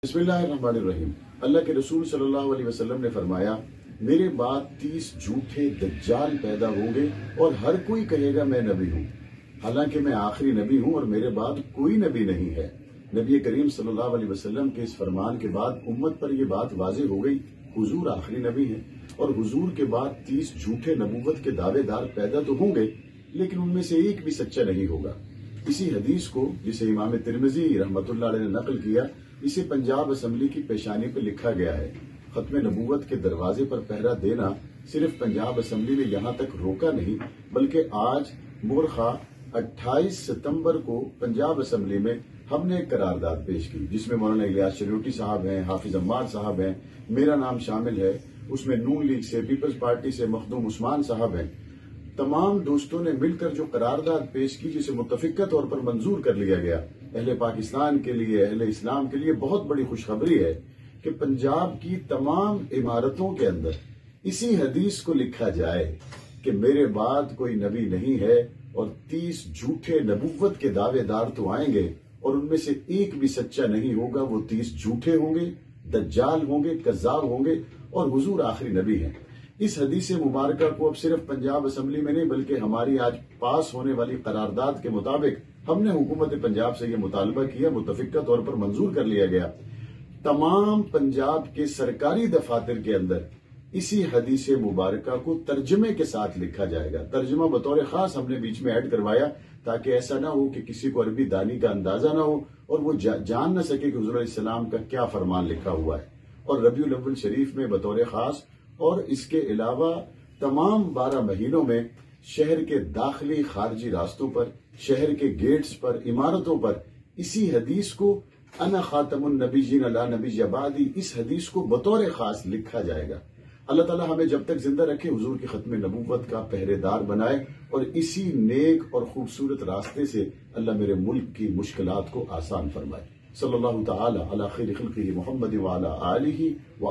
بسم اللہ الرحمن الرحیم۔ اللہ کے رسول صلی اللہ علیہ وسلم نے فرمایا، میرے بعد 30 جھوٹے دجال پیدا ہوں گے اور ہر کوئی کہے گا میں نبی ہوں، حالانکہ میں آخری نبی ہوں اور میرے بعد کوئی نبی نہیں ہے۔ نبی کریم صلی اللہ علیہ وسلم کے اس فرمان کے بعد امت پر یہ بات واضح ہو گئی، حضور آخری نبی ہیں اور حضور کے بعد 30 جھوٹے نبوت کے دعوے دار پیدا تو ہوں گے، لیکن ان میں سے ایک بھی سچا نہیں ہوگا۔ اسی حدیث کو جسے امام ترمذی رحمۃ اللہ علیہ نے نقل کیا، اسے پنجاب اسمبلی کی پیشانی پہ لکھا گیا ہے۔ ختم نبوت کے دروازے پر پہرا دینا صرف پنجاب اسمبلی نے یہاں تک روکا نہیں، بلکہ آج مورخہ 28 ستمبر کو پنجاب اسمبلی میں ہم نے ایک قرارداد پیش کی، جس میں مولانا الیاس چلوٹی صاحب ہیں، حافظ عمار صاحب ہیں، میرا نام شامل ہے۔ اس میں نون لیگ سے، پیپلز پارٹی سے مخدوم عثمان صاحب ہیں۔ تمام دوستوں نے مل کر جو قرارداد پیش کی، جسے متفقہ طور پر منظور کر لیا گیا، اہل پاکستان کے لیے، اہل اسلام کے لیے بہت بڑی خوشخبری ہے کہ پنجاب کی تمام عمارتوں کے اندر اسی حدیث کو لکھا جائے کہ میرے بعد کوئی نبی نہیں ہے اور 30 جھوٹے نبوت کے دعوے دار تو آئیں گے اور ان میں سے ایک بھی سچا نہیں ہوگا۔ وہ 30 جھوٹے ہوں گے، دجال ہوں گے، کذاب ہوں گے اور حضور آخری نبی ہیں۔ اس حدیث مبارکہ کو اب صرف پنجاب اسمبلی میں نہیں بلکہ ہماری آج پاس ہونے والی قرارداد کے مطابق ہم نے حکومت پنجاب سے یہ مطالبہ کیا، متفقہ طور پر منظور کر لیا گیا۔ تمام پنجاب کے سرکاری دفاتر کے اندر اسی حدیث مبارکہ کو ترجمے کے ساتھ لکھا جائے گا۔ ترجمہ بطور خاص ہم نے بیچ میں ایڈ کروایا تاکہ ایسا نہ ہو کہ کسی کو عربی دانی کا اندازہ نہ ہو اور وہ جان نہ سکے کہ حضور علیہ السلام کا کیا فرمان لکھا ہوا ہے۔ اور ربیع الاول شریف میں بطور خاص اور اس کے علاوہ تمام 12 مہینوں میں شہر کے داخلی خارجی راستوں پر، شہر کے گیٹس پر، عمارتوں پر اسی حدیث کو انا خاتم النبیین لا نبی بعدی، اس حدیث کو بطور خاص لکھا جائے گا۔ اللہ تعالیٰ ہمیں جب تک زندہ رکھے حضور کی ختم نبوت کا پہرے دار بنائے اور اسی نیک اور خوبصورت راستے سے اللہ میرے ملک کی مشکلات کو آسان فرمائے۔ صلی اللہ تعالی علی خیر خلقہ محمد وعلی آلہ و